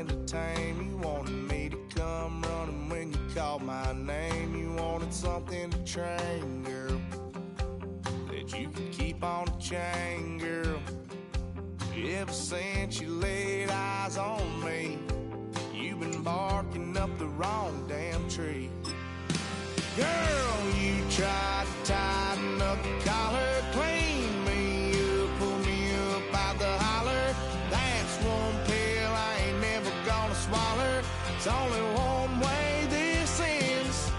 me tame. You wanted me to come running when you called my name. You wanted something to train, girl, that you could keep on the chain, girl. Ever since you laid eyes on me, you've been barking up the wrong damn tree. Girl, you tried to tighten up the collar, clean me up, pull me up out the holler. That's one pill I ain't never gonna swallow. It's only one way this ends.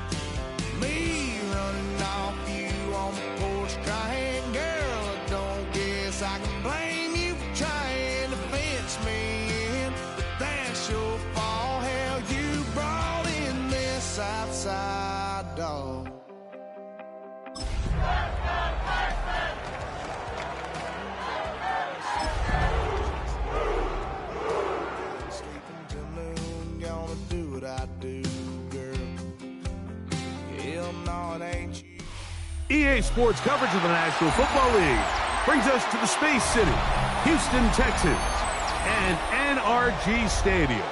Me running off you on the porch crying. Girl, I don't guess I can blame you for trying to fence me in, but that's your fault. Hell, you brought in this outside dog. Sleeping till noon, gonna do what I do, girl. Hell no, it ain't you. EA Sports coverage of the National Football League brings us to the Space City, Houston, Texas, and NRG Stadium.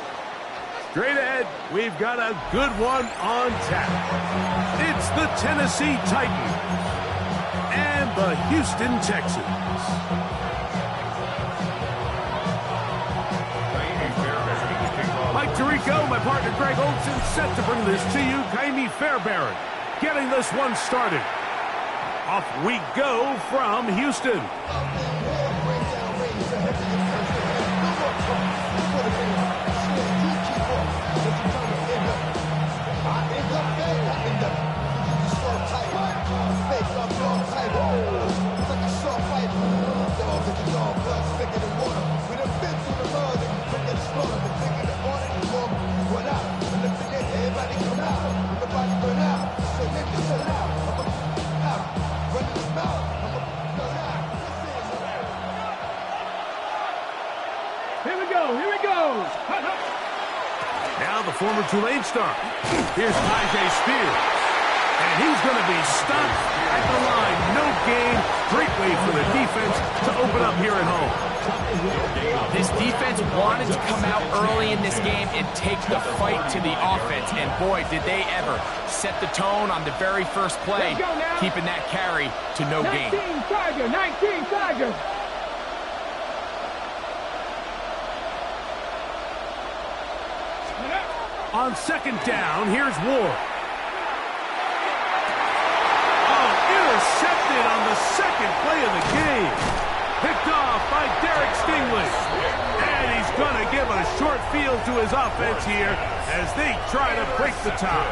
Straight ahead, we've got a good one on tap. It's the Tennessee Titans and the Houston Texans. Mike Tirico, my partner Greg Olson, set to bring this to you. Kaimi Fairbairn getting this one started. Off we go from Houston. Here he goes. Now the former Tulane star. Here's Tyjae Spears. And he's going to be stopped at the line. No gain. Great way for the defense to open up here at home. This defense wanted to come out early in this game and take the fight to the offense. And boy, did they ever set the tone on the very first play, keeping that carry to no gain. 19 Tiger. On second down, here's Ward. Oh, intercepted on the second play of the game. Picked off by Derek Stingley. And he's going to give a short field to his offense here as they try to break the tie.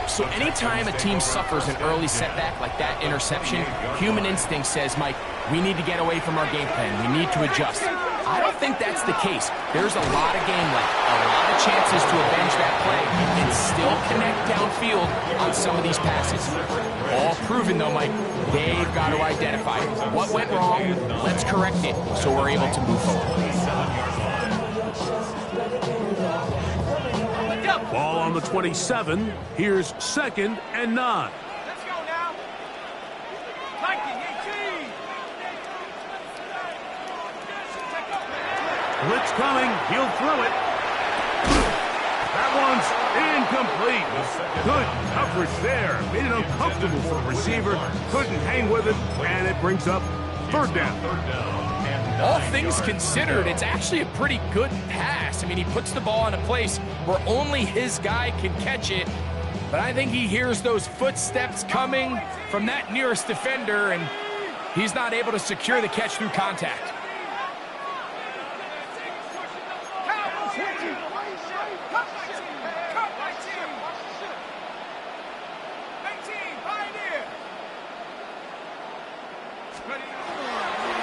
So anytime a team suffers an early setback like that interception, human instinct says, Mike, we need to get away from our game plan. We need to adjust. I don't think that's the case. There's a lot of game left, a lot of chances to avenge that play and still connect downfield on some of these passes. All proven, though, Mike, they've got to identify what went wrong, let's correct it so we're able to move forward. Ball on the 27. Here's 2nd and 9. Let's go now. 19, 18. Blitz coming. He'll throw it. That one's incomplete. Good coverage there. Made it uncomfortable for the receiver. Couldn't hang with it, and it brings up 3rd down. All things considered, it's actually a pretty good pass. I mean, he puts the ball in a place where only his guy can catch it. But I think he hears those footsteps coming from that nearest defender, and he's not able to secure the catch through contact.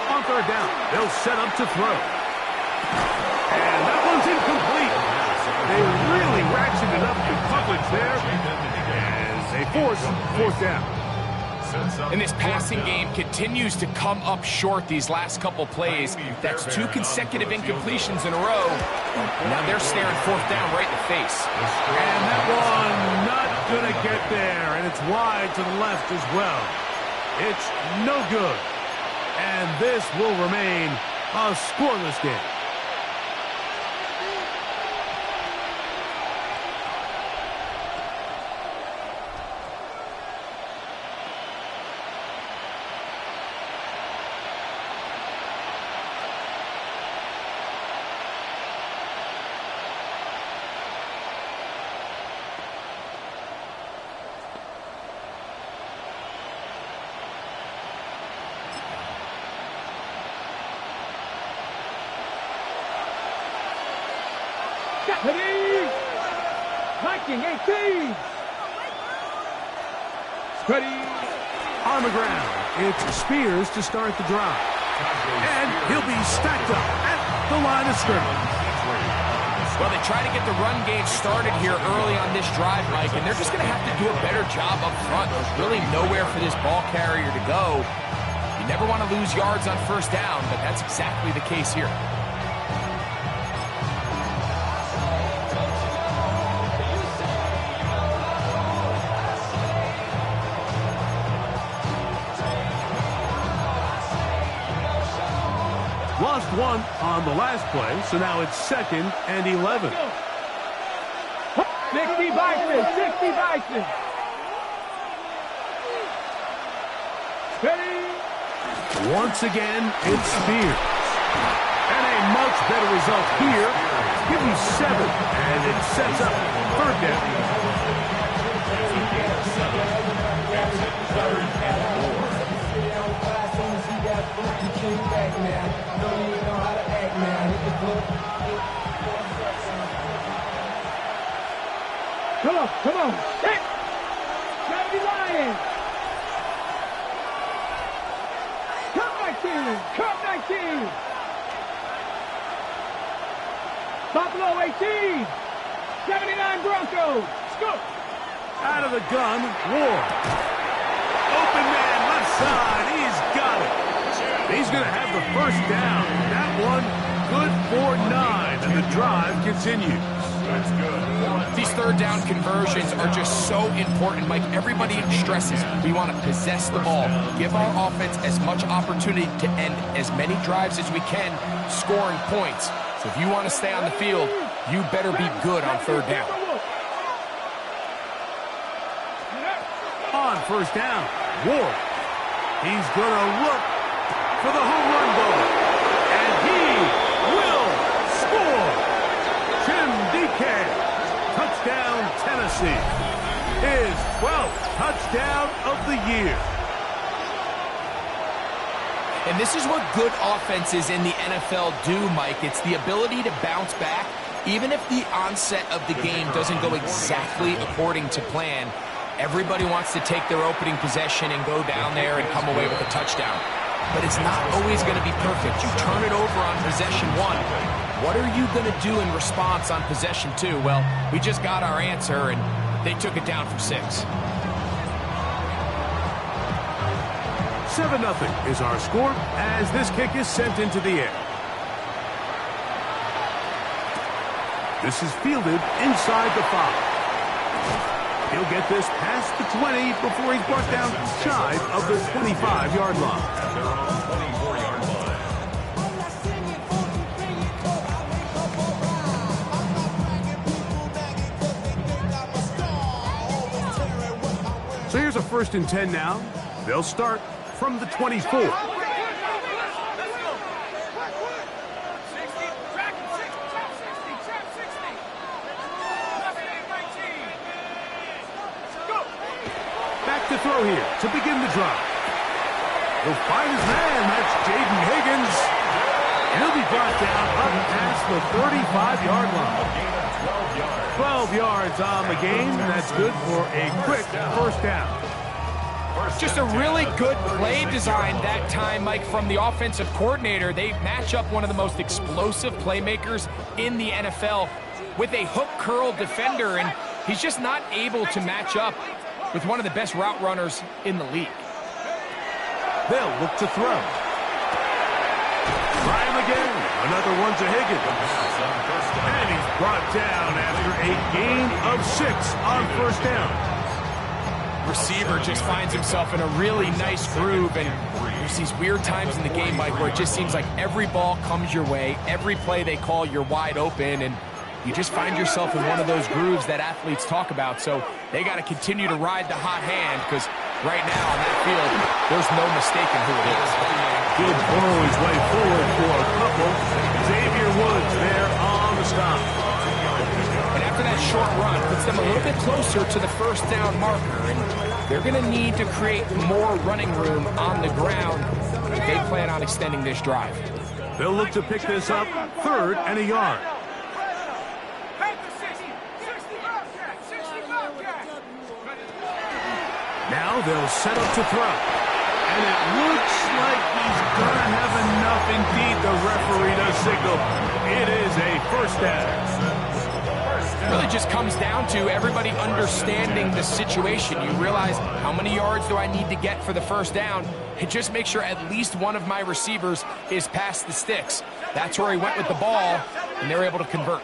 On 3rd down, they'll set up to throw. And that one's incomplete. They really ratcheted up the coverage there as they force 4th down. And this passing game continues to come up short these last couple plays. That's 2 consecutive incompletions in a row. Now they're staring 4th down right in the face. And that one not going to get there, and it's wide to the left as well. It's no good. And this will remain a scoreless game. Ready? Viking 18. Ready? On the ground, it's Spears to start the drive. And he'll be stacked up at the line of scrimmage. Well, they try to get the run game started here early on this drive, Mike, and they're just going to have to do a better job up front. There's really nowhere for this ball carrier to go. You never want to lose yards on first down, but that's exactly the case here. Lost one on the last play, so now it's 2nd and 11. 60 Bison, 60 Bison. Ready? Once again, it's Spears. And a much better result here. Give me 7, and it sets up 3rd down. Come on. Hit. Gotta be Lions. Cup 19. Buffalo 18. 79 Broncos. Scoop. Out of the gun, Ward. Open man, left side. He's got it. He's going to have the first down. That one good for 9, and the drive continues. That's good. These third down conversions are just so important, Mike. Everybody stresses we want to possess the ball, give our offense as much opportunity to end as many drives as we can, scoring points. So if you want to stay on the field, you better be good on third down. On first down, Ward. He's going to look for the home run ball, and he will score. Jim DK. Touchdown, Tennessee. His 12th touchdown of the year. And this is what good offenses in the NFL do, Mike. It's the ability to bounce back, even if the onset of the game doesn't go exactly according to plan. Everybody wants to take their opening possession and go down there and come away with a touchdown. But it's not always going to be perfect. You turn it over on possession 1. What are you going to do in response on possession 2? Well, we just got our answer, and they took it down for 6. 7-0 is our score as this kick is sent into the air. This is fielded inside the 5. He'll get this past the 20 before he's brought down shy of the 25-yard line. So here's a 1st and 10 now. They'll start from the 24. Back to throw here to begin the drive. He'll find his man. That's Jaden Higgins. And he'll be brought down up past the 35-yard line. 12 yards on the game, and that's good for a quick first down. Just a really good play design that time, Mike, from the offensive coordinator. They match up one of the most explosive playmakers in the NFL with a hook curl defender, and he's just not able to match up with one of the best route runners in the league. They'll look to throw. Try him again. Another one to Higgins. And he's brought down after a gain of 6 on first down. Receiver just finds himself in a really nice groove, and there's these weird times in the game, Mike, where it just seems like every ball comes your way, every play they call, you're wide open, and you just find yourself in one of those grooves that athletes talk about. So they got to continue to ride the hot hand, because right now on that field, there's no mistaking who it is. Good burrow his way forward for a couple. Xavier Woods there on the stop. And after that short run, puts them a little bit closer to the first down marker, and they're going to need to create more running room on the ground if they plan on extending this drive. They'll look to pick this up 3rd and a yard. Now they'll set up to throw. And it looks like he's going to have enough. Indeed, the referee does signal. It is a first down. It really just comes down to everybody understanding the situation. You realize, how many yards do I need to get for the first down? And just make sure at least one of my receivers is past the sticks. That's where he went with the ball, and they were able to convert.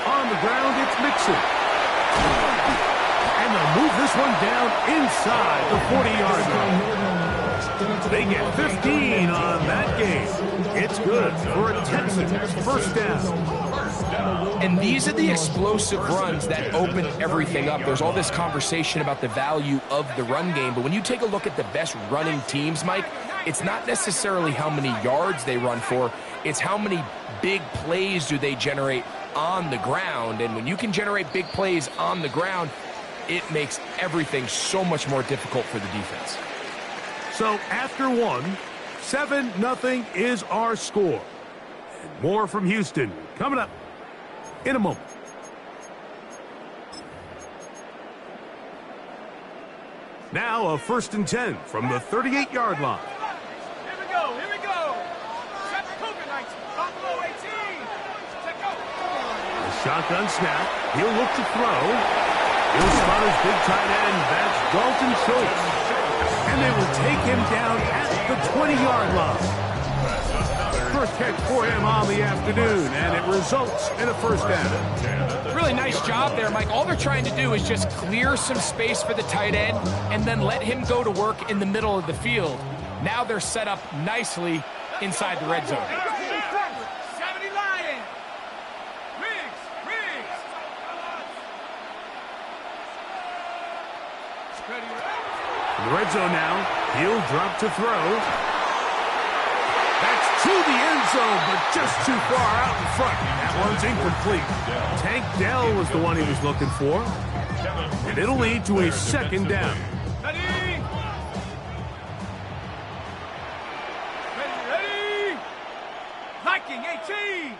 On the ground, it's Mixon. And they'll move this one down inside the 40-yard line. They get 15 on that game. It's good for a Texans first down. And these are the explosive runs that open everything up. There's all this conversation about the value of the run game, but when you take a look at the best running teams, Mike, it's not necessarily how many yards they run for, it's how many big plays do they generate on the ground. And when you can generate big plays on the ground, it makes everything so much more difficult for the defense. So after one, 7-0 is our score. And more from Houston coming up in a moment. Now a 1st and 10 from the 38-yard line. Here we go, here we go. Set the Cougar Knights, Buffalo 18. Set go. A shotgun snap. He'll look to throw. He'll spot his big tight end. That's Dalton Schultz. And they will take him down at the 20-yard line. First catch for him on the afternoon, and it results in a first down. Really nice job there, Mike. All they're trying to do is just clear some space for the tight end and then let him go to work in the middle of the field. Now they're set up nicely inside the red zone. 70 Lions. Riggs. Ready. In the red zone now, he'll drop to throw. That's to the end zone, but just too far out in front. That one's incomplete. Tank Dell was the one he was looking for. And it'll lead to a second down. Ready. Viking 18.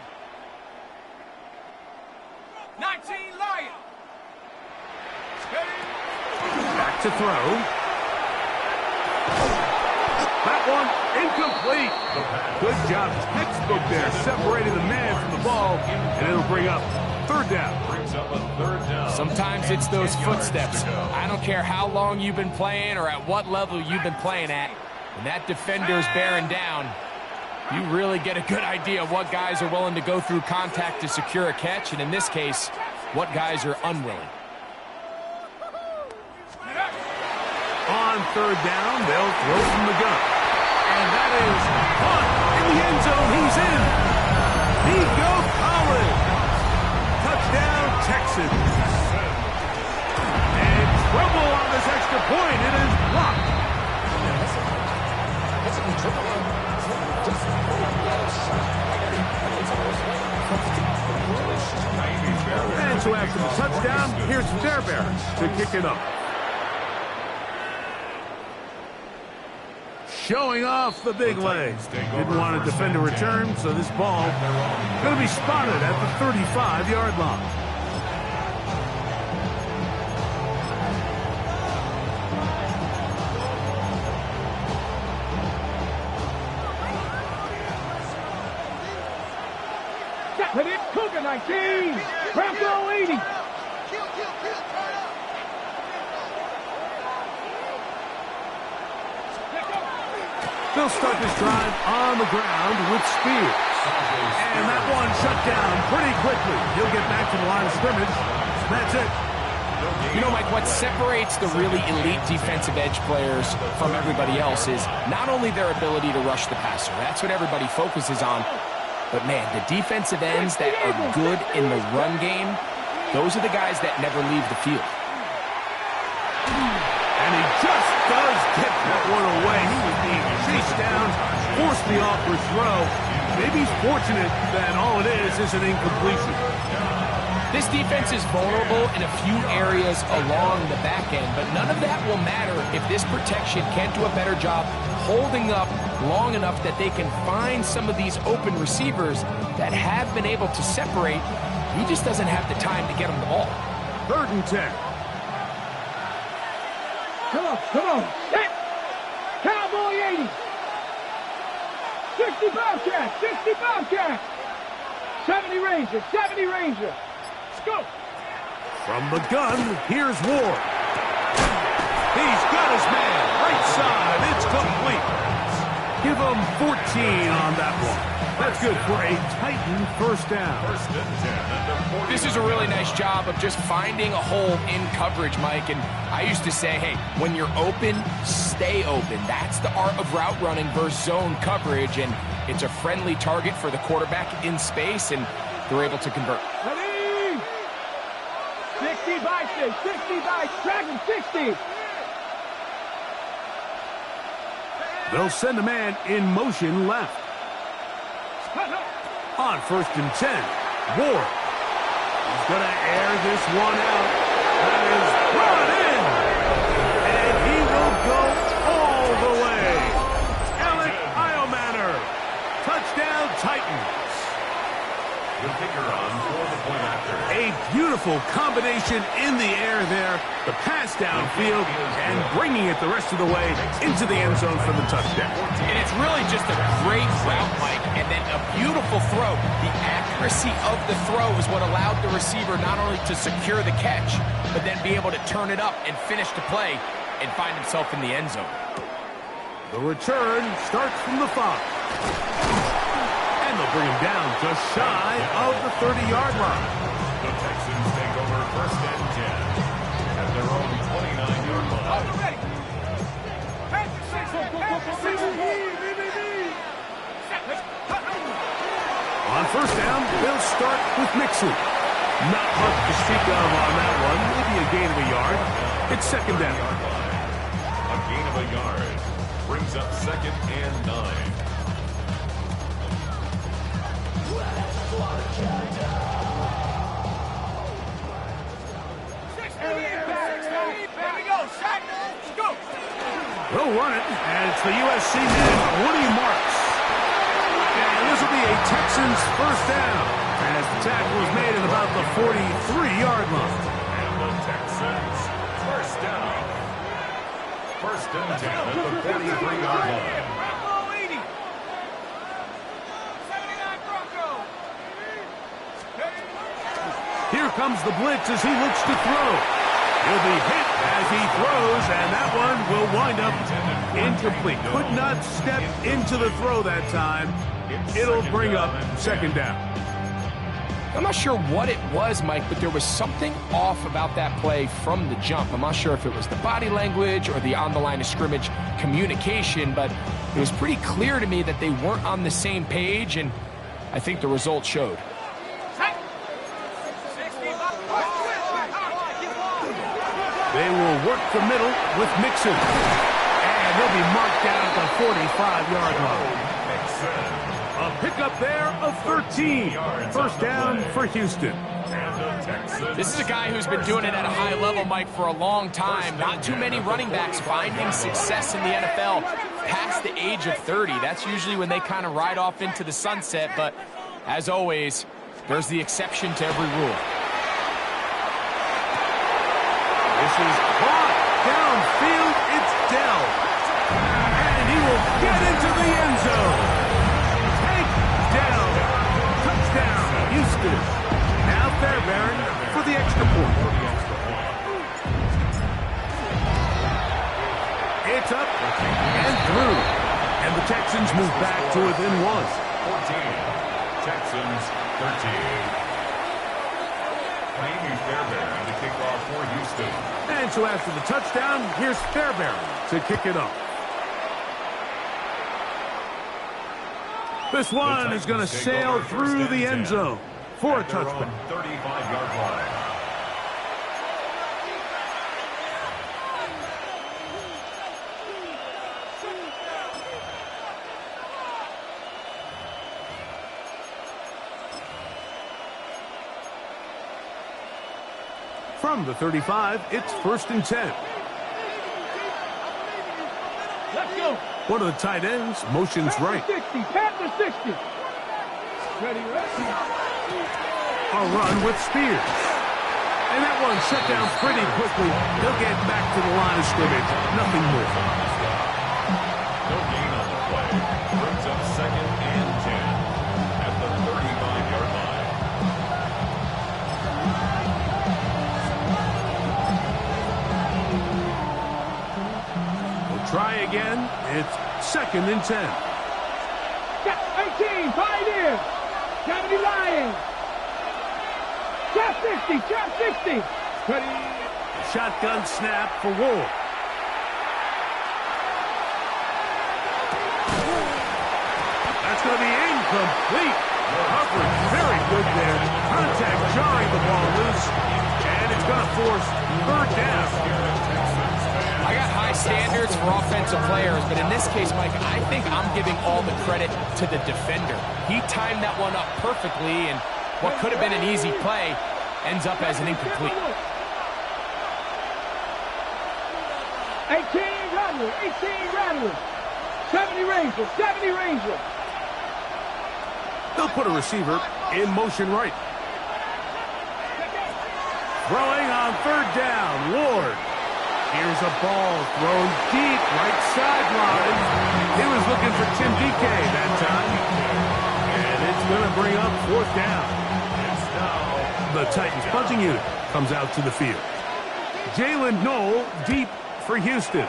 19 Lions. Back to throw. That one incomplete. Good job, textbook there, separating the man from the ball, and it'll bring up third down. Sometimes it's those footsteps. I don't care how long you've been playing or at what level you've been playing at. When that defender's bearing down, you really get a good idea of what guys are willing to go through contact to secure a catch, and in this case, what guys are unwilling. On third down, they'll throw from the gun. And that is caught in the end zone. He's in. Nico Collins. Touchdown, Texans. And trouble on this extra point. It is blocked. And so after the touchdown, here's Fairbairn to kick it up. Showing off the big legs. Didn't want to defend a return, so this ball going to be spotted at the 35-yard line. Ready. Cougar 19. Bronco 80. They'll start this drive on the ground with Spears. And that one shut down pretty quickly. He'll get back to the line of scrimmage. That's it. You know, Mike, what separates the really elite defensive edge players from everybody else is not only their ability to rush the passer. That's what everybody focuses on. But, man, the defensive ends that are good in the run game, those are the guys that never leave the field. And he just does get that one away. He was being chased down, forced the awkward throw. Maybe he's fortunate that all it is an incompletion. This defense is vulnerable in a few areas along the back end, but none of that will matter if this protection can't do a better job holding up long enough that they can find some of these open receivers that have been able to separate. He just doesn't have the time to get them the ball. 3rd and 10. Come on. Set. Cowboy 80. 60 Bobcat. 70 Ranger. Let's go. From the gun, here's Ward. He's got his man. Right side. It's complete. Give him 14 on that one. That's good for a Titan first down. This is a really nice job of just finding a hole in coverage, Mike. And I used to say, hey, when you're open, stay open. That's the art of route running versus zone coverage. And it's a friendly target for the quarterback in space, and they're able to convert. Ready? 60 by Dragon 60. They'll send a man in motion left. On 1st and 10, Ward. He's going to air this one out. That is brought in. And he will go all the way. Alec Iomanner. Touchdown Titans. The figure on for the point after. A beautiful combination in the air there. The pass downfield and bringing it the rest of the way into the end zone for the touchdown. And it's really just a great route, Mike, and then a beautiful throw. The accuracy of the throw is what allowed the receiver not only to secure the catch, but then be able to turn it up and finish the play and find himself in the end zone. The return starts from the 5. And they'll bring him down just shy of the 30-yard line. The Texans take over 1st and 10 at their own 29-yard line. On 1st down, they'll start with Mixon. Not much to speak of on that one. Maybe a gain of a yard. It's 2nd down. A gain of a yard brings up 2nd and 9. They'll run it, and it's the USC man, Woody Marks. And this will be a Texans first down, as the tackle was made at about the 43-yard line. And the Texans first down. 1st and 10 at the 43-yard line. Here comes the blitz as he looks to throw. He'll be hit as he throws, and that one will wind up incomplete. Could not step into the throw that time. It'll bring up 2nd down. I'm not sure what it was, Mike, but there was something off about that play from the jump. I'm not sure if it was the body language or the on the line of scrimmage communication, but it was pretty clear to me that they weren't on the same page, and I think the result showed. They will work the middle with Mixon. And they'll be marked down at the 45-yard line. A pickup there of 13. 1st down for Houston. This is a guy who's been doing it at a high level, Mike, for a long time. Not too many running backs finding success in the NFL past the age of 30. That's usually when they kind of ride off into the sunset. But as always, there's the exception to every rule. This is caught downfield. It's Dell. And he will get into the end zone. Take down. Touchdown, Houston. Now Fairbairn for the extra point. It's up and through. And the Texans move back to within 1. 14. Texans 13. Amy Fairbairn to kick off for Houston. And so after the touchdown, here's Fairbairn to kick it off. This one is going to sail through the end zone for a touchback. 35-yard line. From the 35, it's 1st and 10. Let's go. One of the tight ends motions right. 60, Panther 60. Ready. A run with Spears. And that one shut down pretty quickly. He'll get back to the line of scrimmage. Nothing more. No gain on the play. Brings up 2nd and 10 at the 35-yard line. We'll try again. It's 2nd and 10. 18, Pioneer. 70 Lions. Trap 60, trap 60. Shotgun snap for Ward. That's going to be incomplete. Coverage very good there. Contact jarring the ball loose. And it's going to force 3rd down. I got high standards for offensive players, but in this case, Mike, I think I'm giving all the credit to the defender. He timed that one up perfectly, and what could have been an easy play ends up as an incomplete. 18 Rattler, 18 Rattler. 70 Ranger, 70 Ranger. They'll put a receiver in motion right. Throwing on 3rd down, Ward. Here's a ball thrown deep, right sideline. He was looking for Tim DK that time. And it's going to bring up 4th down. The Titans punting unit comes out to the field. Jalen Knoll deep for Houston.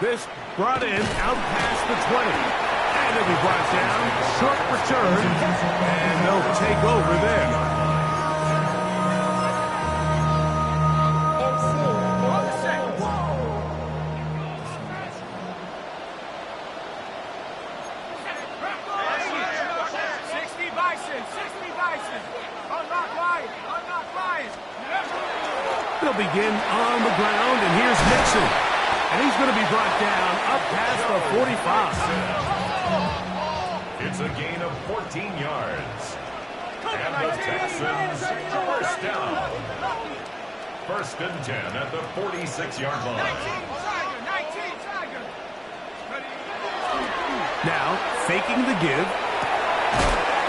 This brought in out past the 20. And it'll be brought down. Short return. And they'll take over there. They'll begin on the ground, and here's Mixon. And he's going to be brought down up past the 45. It's a gain of 14 yards. And the Texans, 1st down. 1st and 10 at the 46-yard line. Now, faking the give.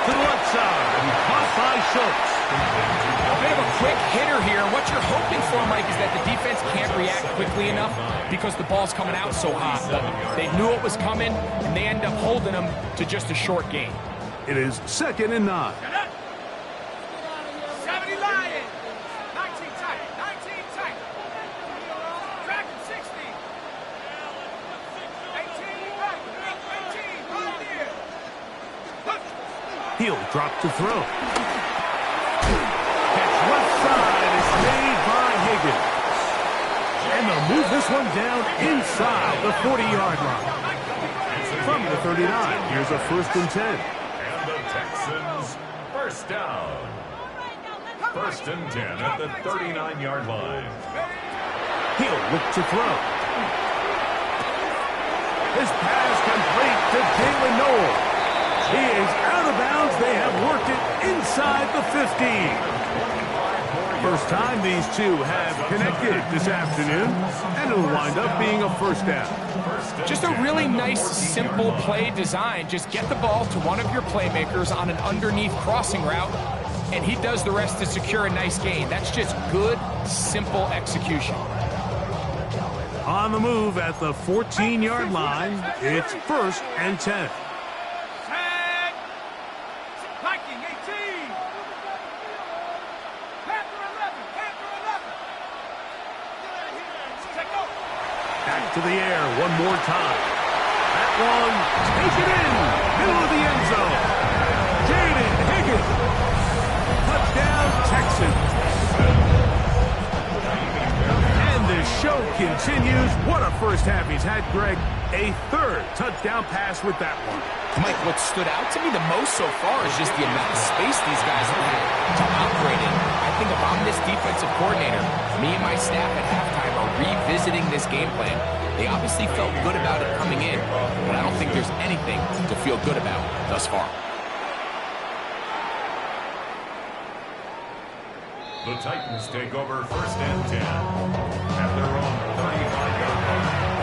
To the left side, and caught by Schultz. A bit of a quick hitter here. What you're hoping for, Mike, is that the defense can't react quickly enough because the ball's coming out so hot. But they knew it was coming, and they end up holding them to just a short gain. It is 2nd and 9. 70 Lions. 19 tight, 19 tight. Dragon 60. 18 right, 18 Pioneer. He'll drop to throw. Catch left side is made by Higgins. And they'll move this one down inside the 40-yard line. From the 39, here's a 1st and 10. And the Texans, 1st down. 1st and 10 at the 39-yard line. He'll look to throw. His pass complete to Jalen Knoll. He is out of bounds. They have worked it inside the 50. First time these two have connected this afternoon, and it'll wind up being a 1st down. Just a really nice, simple play design. Just get the ball to one of your playmakers on an underneath crossing route, and he does the rest to secure a nice gain. That's just good, simple execution. On the move at the 14-yard line, it's 1st and 10. Viking 18. Panther 11, Panther 11. Check out. Back to the air one more time. That one, take it in, middle of the end zone. Jaden Higgins. Touchdown, Texans. And the show continues. What a first half he's had, Greg. A 3rd touchdown pass with that one. Mike, what stood out to me the most so far is just the amount of space these guys have had to operate in. I think if I'm this defensive coordinator, me and my staff at halftime are revisiting this game plan. They obviously felt good about it coming in, but I don't think there's anything to feel good about thus far. The Titans take over 1st and 10 at their own 35-yard line.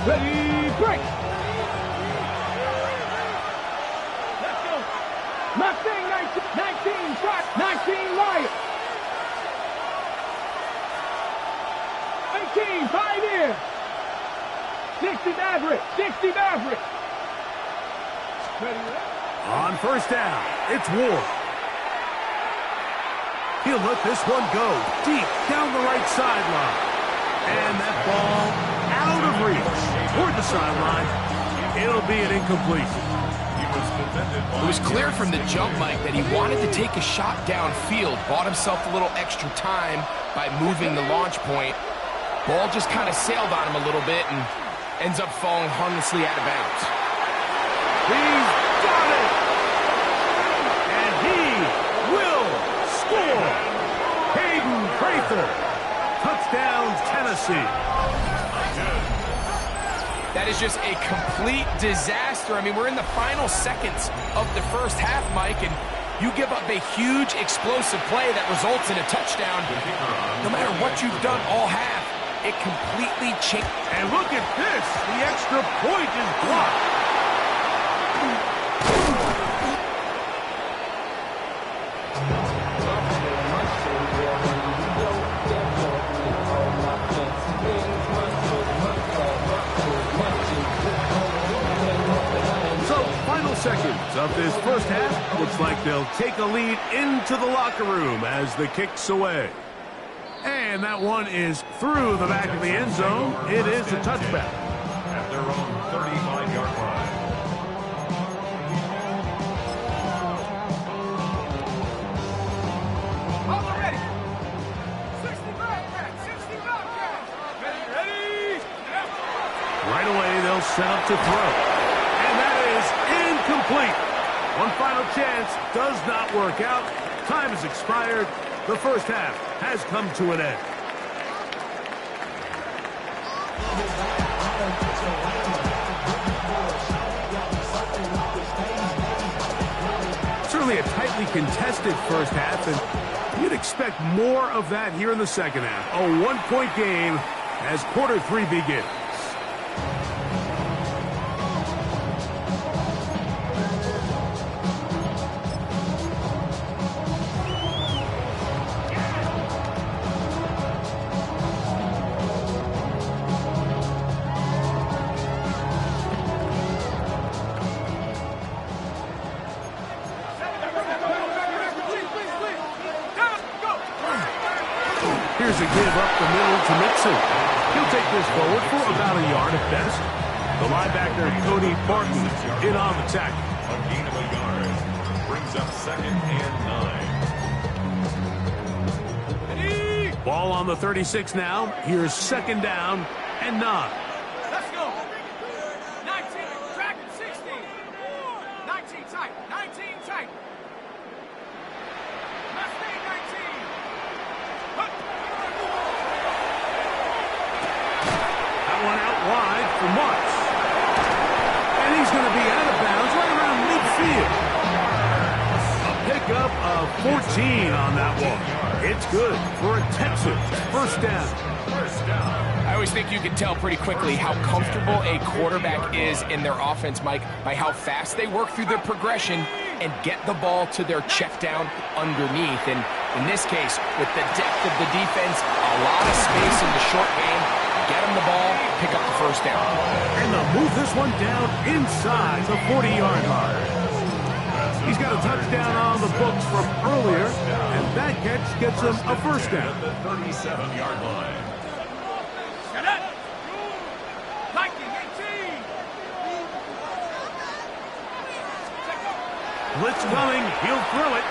Ready, break. 18, 5 in. 60 Maverick, 60 Maverick. On first down, it's Ward. He'll let this one go deep down the right sideline. And that ball out of reach toward the sideline. It'll be an incompletion. It was clear from the jump, Mike, that he wanted to take a shot downfield, bought himself a little extra time by moving the launch point. Ball just kind of sailed on him a little bit and ends up falling harmlessly out of bounds. He's got it! And he will score! Hayden Prather, touchdown Tennessee. That is just a complete disaster. I mean, we're in the final seconds of the first half, Mike, and you give up a huge explosive play that results in a touchdown. No matter what you've done all half, it completely changed. And look at this. The extra point is blocked. Seconds of this first half. Looks like they'll take a lead into the locker room as the kick's away. And that one is through the back of the end zone. It is a touchback. At their own 35-yard line. All ready. 60 Bobcats, 60 Bobcats. Ready? Right away, they'll set up to throw. Complete. One final chance does not work out. Time has expired. The first half has come to an end. Certainly a tightly contested first half, and you'd expect more of that here in the second half. A one-point game as quarter three begins. Here's a give up the middle to Mixon. He'll take this forward for about a yard at best. The linebacker, Cody Barton, in on the tackle. A gain of a yard. Brings up 2nd and 9. Ball on the 36 now. Here's 2nd down and 9. Let's go. 19, track 16. 19 tight, 19 tight. Mustang 19. One out wide for Marks. And he's going to be out of bounds right around midfield. A pickup of 14 on that one. It's good for a Texans first down. I always think you can tell pretty quickly how comfortable a quarterback is in their offense, Mike, by how fast they work through their progression and get the ball to their check down underneath. And in this case, with the depth of the defense, a lot of space in the short game, get him the ball, pick up the first down. And they'll move this one down inside the 40-yard line. He's got a touchdown on the books from earlier, and that catch gets him a first down. At the 37-yard line. Set up. 19, 18. Blitz coming. He'll throw it.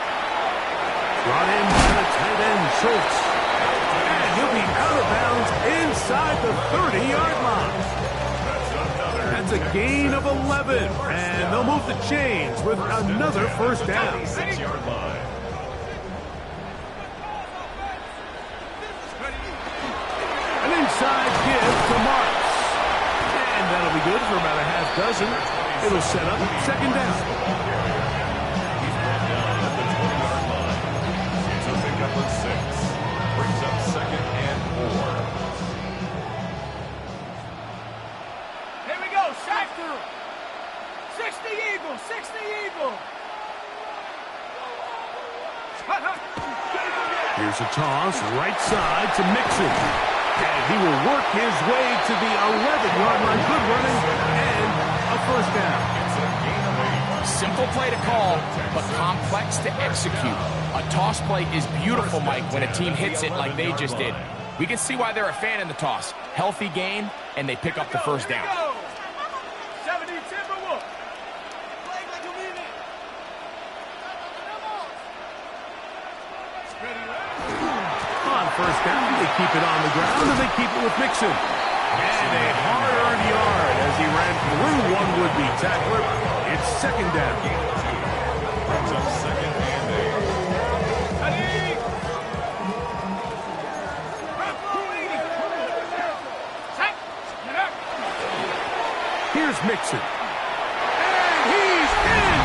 Brought in by the tight end, Schultz. And he'll be out of bounds inside the 30-yard line. That's a gain of 11. And they'll move the chains with another first down. 36-yard line. An inside give to Marks. And that'll be good for about a half dozen. It'll set up 2nd down. He's brought down at the 20-yard line. It's a pickup of 6. Brings up 2nd and 4. Here we go, sack through. 60 Eagle, 60 Eagle. Here's a toss, right side to Mixon. And he will work his way to the 11-yard line. Good running and a first down. Simple play to call, but complex to execute. A toss play is beautiful, Mike, when a team hits it like they just did. We can see why they're a fan in the toss. Healthy gain, and they pick up the first down. 70 Timberwolves. On first down, they keep it on the ground, and they keep it with Mixon. And a hard-earned yard as he ran through one would-be tackler. It's second down. Brings up second and 8. Here's Mixon. And he's in!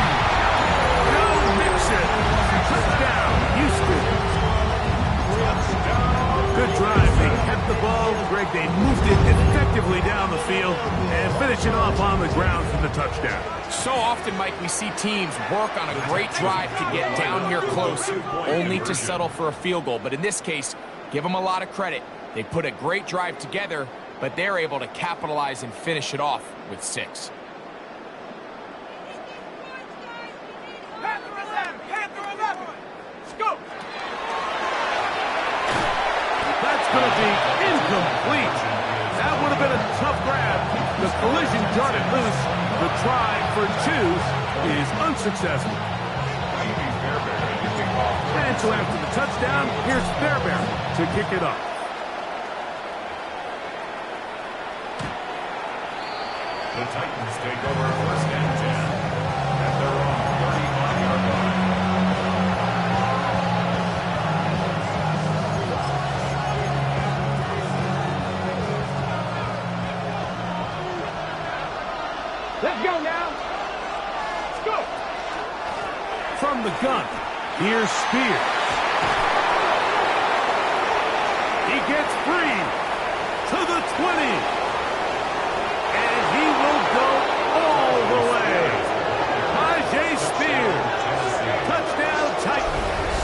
Joe Mixon. Touchdown, Houston. Good drive. They kept the ball. Greg, they moved it effectively down the field and finish it off on the ground for the touchdown. So often, Mike, we see teams work on a great drive to get down here close, only to settle for a field goal. But in this case, give them a lot of credit. They put a great drive together, but they're able to capitalize and finish it off with 6. Panther 11. Scoop. That's going to be incomplete. That would have been a tough grab. The collision darted loose. The try for 2 is unsuccessful. And so after the touchdown, here's Fairbairn to kick it off. The Titans take over first and 10 at their own 35-yard line. Let's go now. Let's go. From the gun, here's Spears. He gets free to the 20. And he will go all the way. Tyjae Spears. Touchdown, Titans.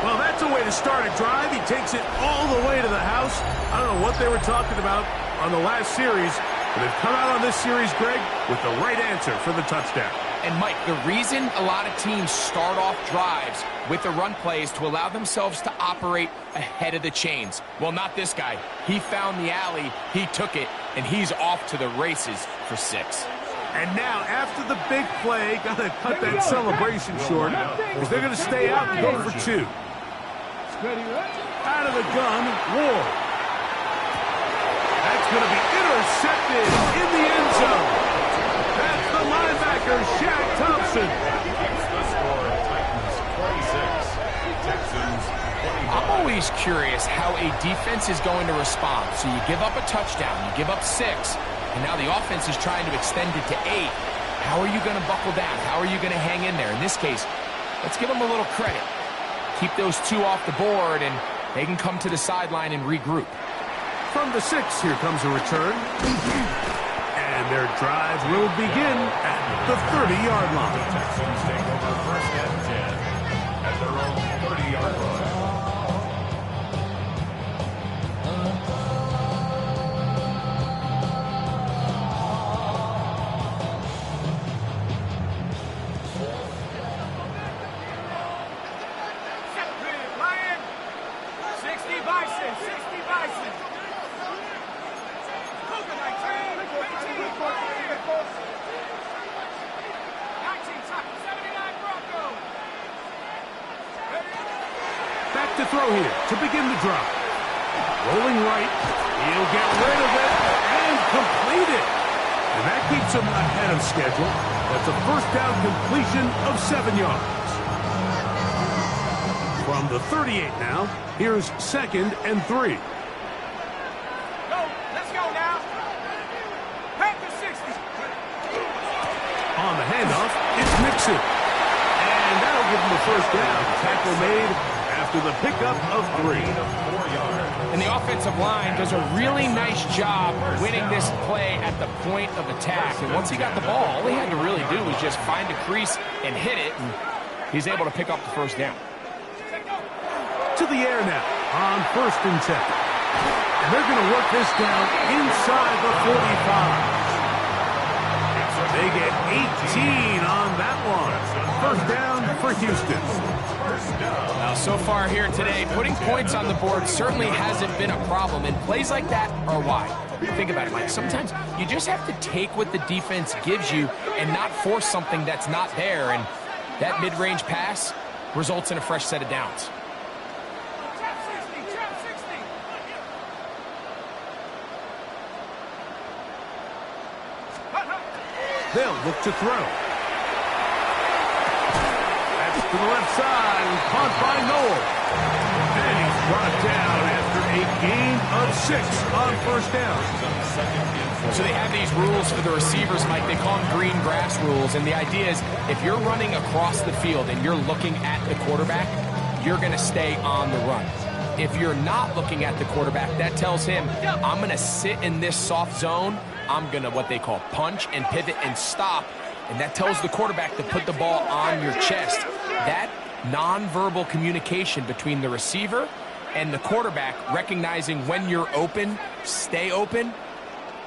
Well, that's a way to start a drive. He takes it all the way to the house. I don't know what they were talking about on the last series, but they've come out on this series, Greg, with the right answer for the touchdown. And, Mike, the reason a lot of teams start off drives with the run play is to allow themselves to operate ahead of the chains. Well, not this guy. He found the alley, he took it, and he's off to the races for 6. And now, after the big play, got to cut that celebration short, because they're going to stay out and go for 2. Out of the gun, Ward. That's going to be intercepted in the end zone. That's the linebacker, Shaq Thompson. Keeps the score, Titans 26, Texans 25. I'm always curious how a defense is going to respond. So you give up a touchdown, you give up 6, and now the offense is trying to extend it to 8. How are you going to buckle down? How are you going to hang in there? In this case, let's give them a little credit. Keep those 2 off the board, and they can come to the sideline and regroup. From the 6, here comes a return. And their drive will begin at the 30-yard line. The Texans take over first and 10 at their own 30-yard line. Lion. 60 Bison. 60 Bison. Cougar 19. 18 Lion. 19 Tucker. 79 Broncos. Back to throw here to begin the drive. Rolling right. He'll get rid of it and complete it. And that keeps him ahead of schedule. That's a first down completion of 7 yards. From the 38 now, here's 2nd and 3. Go. Let's go now. Panther 60. On the handoff, it's Mixon. And that'll give him the first down. Tackle made after the pickup of 3. 4 yards. And the offensive line does a really nice job winning this play at the point of attack. And once he got the ball, all he had to really do was just find a crease and hit it. And he's able to pick up the first down. To the air now. on 1st and 10. And they're going to work this down inside the 45. They get 18 on that one. 1st down for Houston. Now, so far here today, putting points on the board certainly hasn't been a problem, and plays like that are why. Think about it, Mike. Sometimes you just have to take what the defense gives you and not force something that's not there, and that mid-range pass results in a fresh set of downs. They'll look to throw. That's to the left side, and caught by Noel. And he's brought down after a gain of 6 on 1st down. So they have these rules for the receivers, Mike. They call them green grass rules, and the idea is if you're running across the field and you're looking at the quarterback, you're going to stay on the run. If you're not looking at the quarterback, that tells him, I'm going to sit in this soft zone. I'm going to what they call punch and pivot and stop. And that tells the quarterback to put the ball on your chest. That nonverbal communication between the receiver and the quarterback, recognizing when you're open, stay open,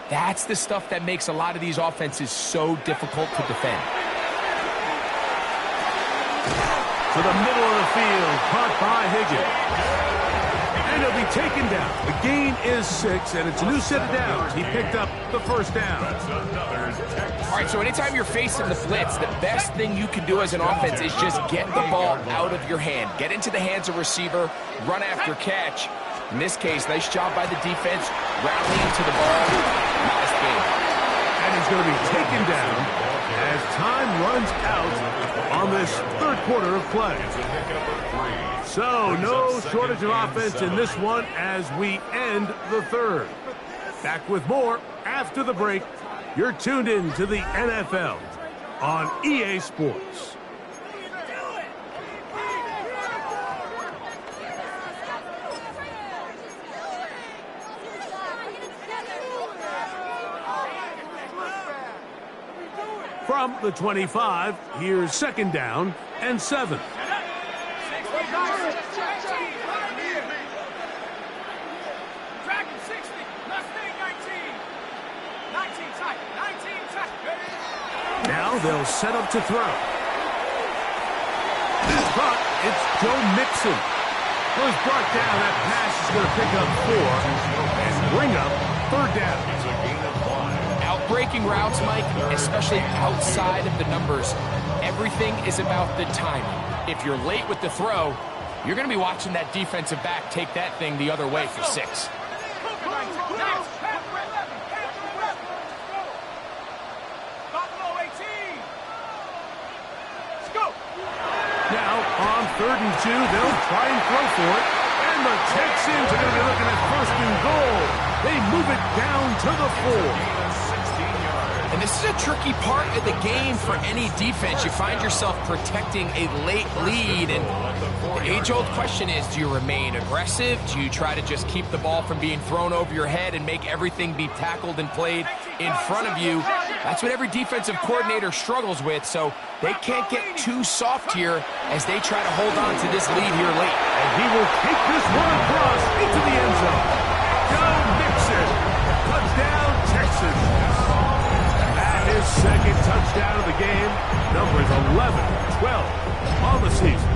that's the stuff that makes a lot of these offenses so difficult to defend. To the middle of the field, caught by Higgins. And he'll be taken down. The gain is 6, and it's a new set of downs. He picked up the 1st down. All right, so anytime you're facing the blitz, the best thing you can do as an offense is just get the ball out of your hand. Get into the hands of receiver, run after catch. In this case, nice job by the defense, rallying to the ball. Nice game. And he's going to be taken down as time runs out on this 3rd quarter of play. So, no shortage of offense in this one as we end the 3rd. Back with more after the break. You're tuned in to the NFL on EA Sports. From the 25, here's 2nd down and 7. Now they'll set up to throw. But it's Joe Mixon. Well, he's brought down. That pass is going to pick up 4 and bring up 3rd down. Outbreaking routes, Mike, especially outside of the numbers, everything is about the timing. If you're late with the throw, you're going to be watching that defensive back take that thing the other way for 6. Now, on 3rd and 2, they'll try and throw for it. And the Texans are going to be looking at 1st and goal. They move it down to the 4. And this is a tricky part of the game for any defense. You find yourself protecting a late lead, and the age-old question is, do you remain aggressive? Do you try to just keep the ball from being thrown over your head and make everything be tackled and played in front of you? That's what every defensive coordinator struggles with, so they can't get too soft here as they try to hold on to this lead here late. And he will take this one across into the end zone. Joe Mixon, touchdown Texans. His 2nd touchdown of the game, numbers 11-12 on the season.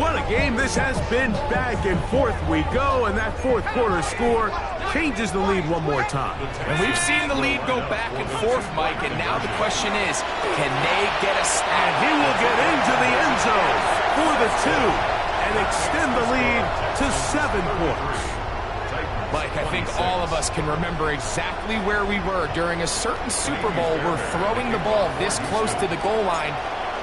What a game this has been. Back and forth we go, and that 4th quarter score changes the lead one more time. And we've seen the lead go back and forth, Mike, and now the question is, can they get a stop? And he will get into the end zone for the 2 and extend the lead to 7 points. Mike, I think all of us can remember exactly where we were during a certain Super Bowl where throwing the ball this close to the goal line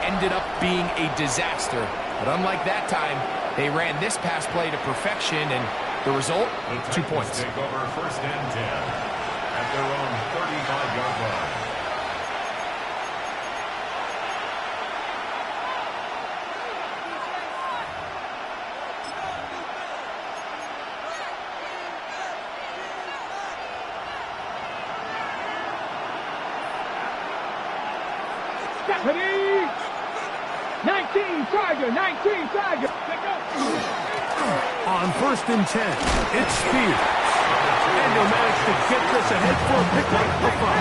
ended up being a disaster. But unlike that time, they ran this pass play to perfection, and the result, 2 points. Take over 1st and 10 at their own 35-yard line. Stephanie! 19! 19 Tiger, 19 Tiger. On 1st and 10, it's Spears. And he'll manage to get this ahead for a pickup of 5.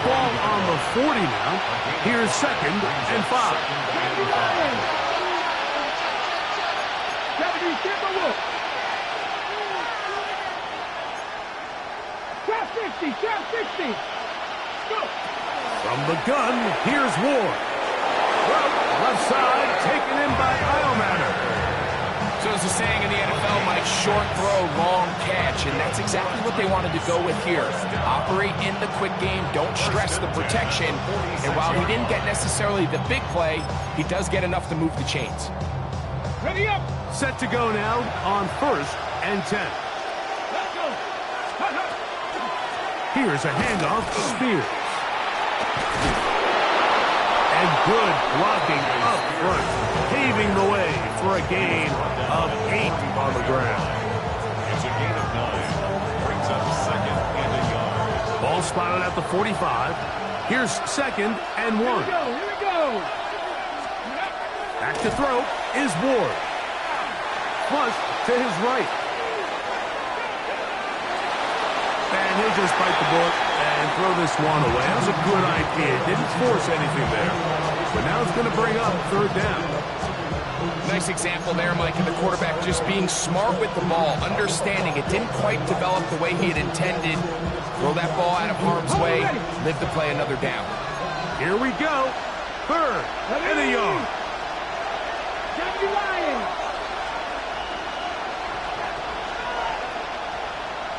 Ball on the 40 now. Here's 2nd and 5. 70 Timberwolves. Trap 60, trap 60. Go. From the gun, here's Ward. Left side, taken in by Iomatter. So as the saying in the NFL, Mike, short throw, long catch, and that's exactly what they wanted to go with here. Operate in the quick game, don't stress the protection, and while he didn't get necessarily the big play, he does get enough to move the chains. Ready up. Set to go now on 1st and 10. Let's go. Here's a handoff to Spears. And good blocking up front, paving the way for a gain of 8 on the ground. It's a gain of 9. Brings up 2nd and a yard. Ball spotted at the 45. Here's 2nd and 1. Here we go. Back to throw is Ward. Flush to his right. And he'll just bite the bullet and throw this one away. That was a good idea. Didn't force anything there. But now it's going to bring up 3rd down. Nice example there, Mike, of the quarterback just being smart with the ball, understanding it didn't quite develop the way he had intended. Throw that ball out of harm's way, live to play another down. Here we go. 3rd and a yard. Deputy Lions.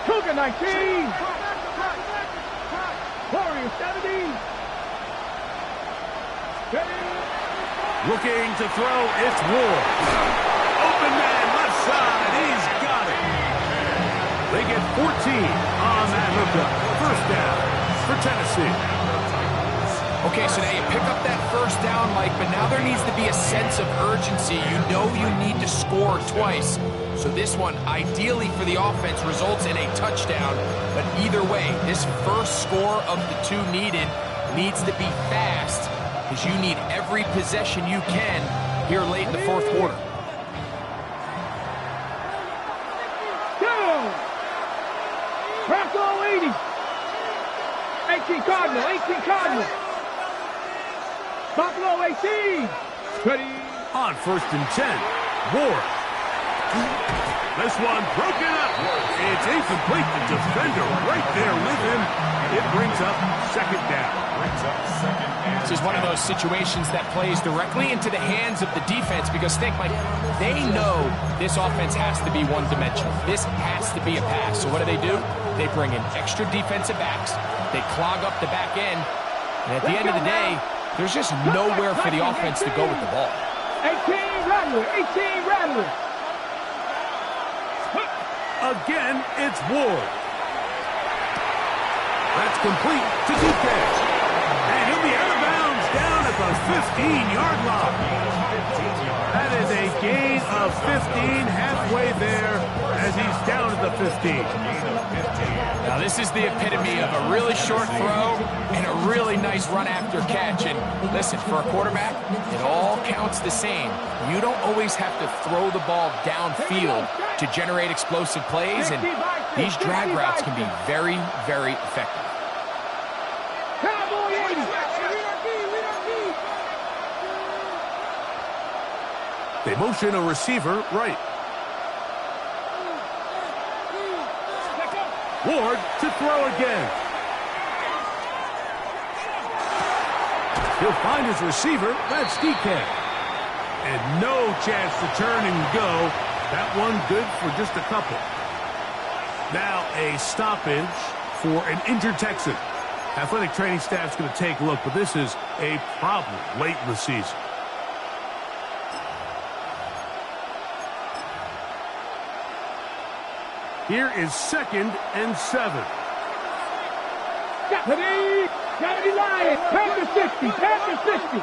Cougar 19. Warrior 70. Looking to throw, it's Ward. Open man, left side, he's got it. They get 14 on that hookup. 1st down for Tennessee. Okay, so now you pick up that 1st down, Mike, but now there needs to be a sense of urgency. You know you need to score twice. So this one, ideally for the offense, results in a touchdown. But either way, this first score of the 2 needed needs to be fast, because you need every possession you can here late in the 4th quarter. Go! Bronco 80. 18 Cardinal, 18 Cardinal. Buffalo 18. Ready. On 1st and 10, Ward. This one broken up. It's incomplete. The defender right there with him. It brings up 2nd down. This is one of those situations that plays directly into the hands of the defense, because think, Mike, they know this offense has to be one-dimensional. This has to be a pass. So what do? They bring in extra defensive backs. They clog up the back end. And at the end of the day, there's just nowhere for the offense to go with the ball. 18 Rattler, 18 Rattler. Again, it's Ward. That's complete to DK. And he'll be out of bounds down at the 15-yard line. That is a gain of 15 halfway there as he's down at the 15. Now this is the epitome of a really short throw and a really nice run after catch. And listen, for a quarterback, it all counts the same. You don't always have to throw the ball downfield to generate explosive plays, and these drag routes can be very, very effective. Cowboy 80. They motion a receiver right. Ward to throw again. He'll find his receiver. That's DK. And no chance to turn and go. That one good for just a couple. Now a stoppage for an injured Texan. Athletic training staff's going to take a look, but this is a problem late in the season. Here is 2nd and 7. Deputy Lions, Panther 60, Panther 60.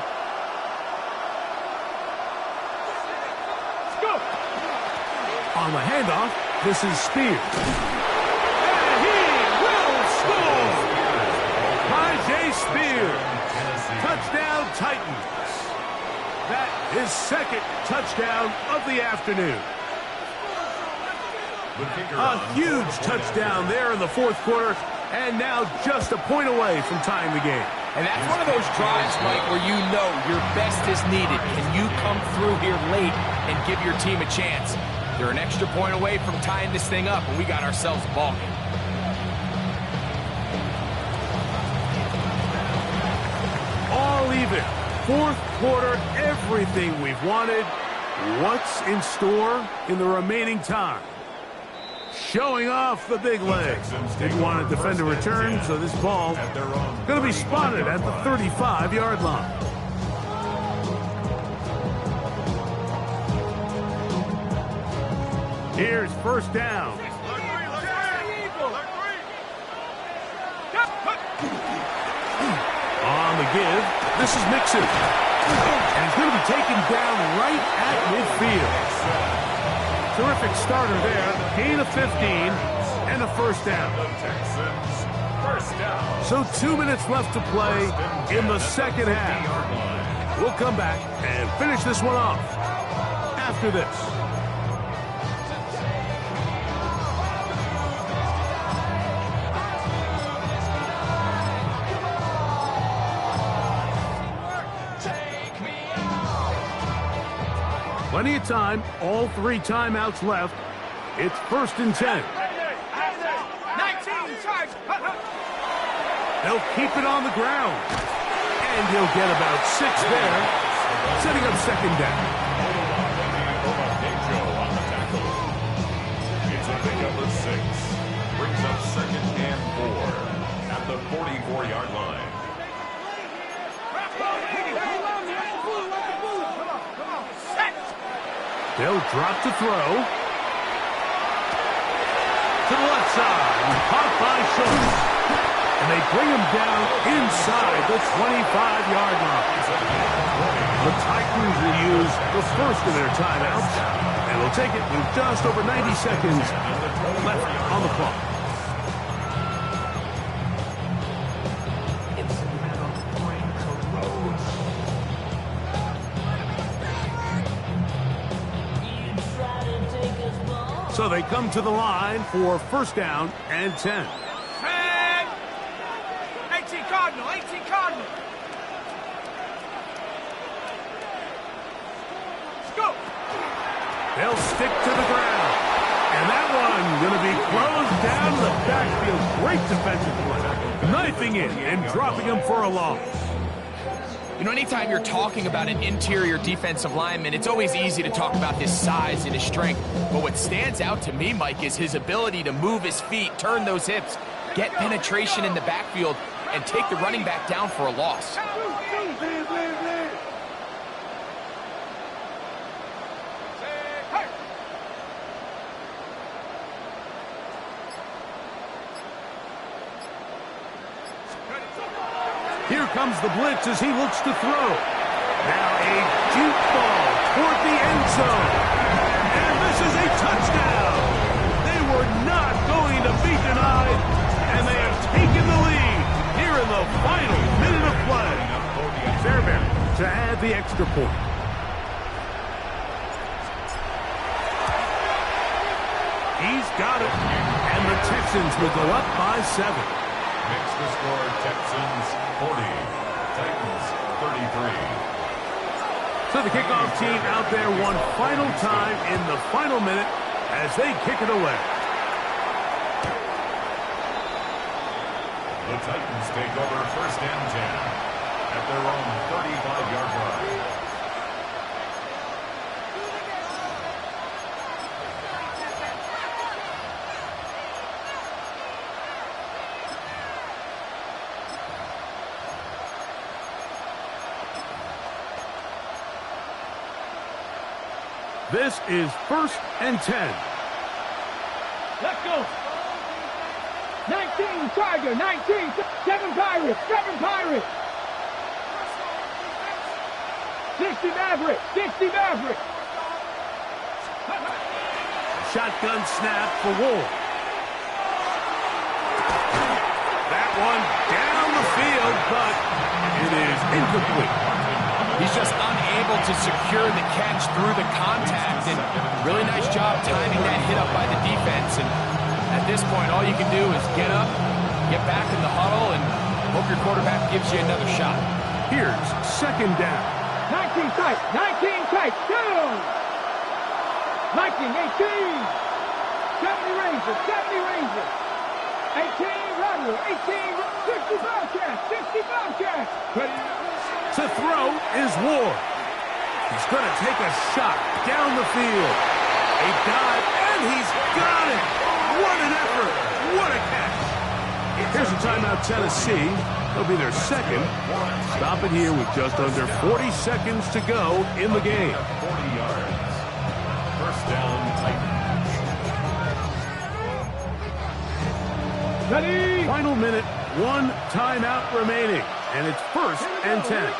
Let's go. On the handoff, this is Spears. And he will score! Myjai Spears. Touchdown, Titans. His second touchdown of the afternoon. A huge touchdown there in the fourth quarter, and now just a point away from tying the game. And that's one of those drives, Mike, where you know your best is needed. Can you come through here late and give your team a chance? They're an extra point away from tying this thing up, and we got ourselves a ball game. All even. Fourth quarter, everything we've wanted. What's in store in the remaining time? Showing off the big leg. Didn't want to defend a return, so this ball going to be spotted at the 35-yard line. Here's first down. On the give, this is Mixon. And he's going to be taken down right at midfield. Terrific starter there. Gain of 15 and a first down. So 2 minutes left to play in the second half. We'll come back and finish this one off after this. Plenty of time, all 3 timeouts left. It's first and 10. 19 charge. They'll keep it on the ground. And he'll get about 6 there, setting up second down. It's a pickup of 6. Brings up second and 4 at the 44-yard line. They'll drop to throw. To the left side. Caught by Schultz. And they bring him down inside the 25-yard line. The Titans will use the first of their timeouts. And will take it with just over 90 seconds left on the clock. So they come to the line for first down and 10. 18 Cardinal, 18 Cardinal. Let's go. They'll stick to the ground. And that one going to be closed down in the backfield. Great defensive play. Knifing in and dropping him for a loss. You know, anytime you're talking about an interior defensive lineman, it's always easy to talk about his size and his strength. But what stands out to me, Mike, is his ability to move his feet, turn those hips, get penetration in the backfield, and take the running back down for a loss. Here comes the blitz as he looks to throw. Now a deep ball toward the end zone. And this is a touchdown. They were not going to be denied, and they have taken the lead here in the final minute of play. Fairbairn to add the extra point. He's got it, and the Texans will go up by 7. Makes the score Texans 40, Titans 33. So the kickoff team out there one final time in the final minute as they kick it away. The Titans take over first and 10 at their own 35-yard line. This is first and 10. Let's go. 19 Tiger, 19, 7 Pirates, 7 Pirates. 60 Maverick, 60 Maverick. Shotgun snap for Wolf. That one down the field, but it is incomplete. He's just unable to secure the catch through the contact, and really nice job timing that hit up by the defense. And at this point, all you can do is get up, get back in the huddle, and hope your quarterback gives you another shot. Here's second down. 19 tight, down! 19, 18! 70 Rangers, 18 Rattler, 60 Bobcats! To throw is Ward. He's going to take a shot down the field. A dive, and he's got it! What an effort! What a catch! Here's a timeout, Tennessee. It'll be their second. Stop it here with just under 40 seconds to go in the game. 40 yards. First down, Titans. Ready? Final minute, one timeout remaining, and it's first and 10.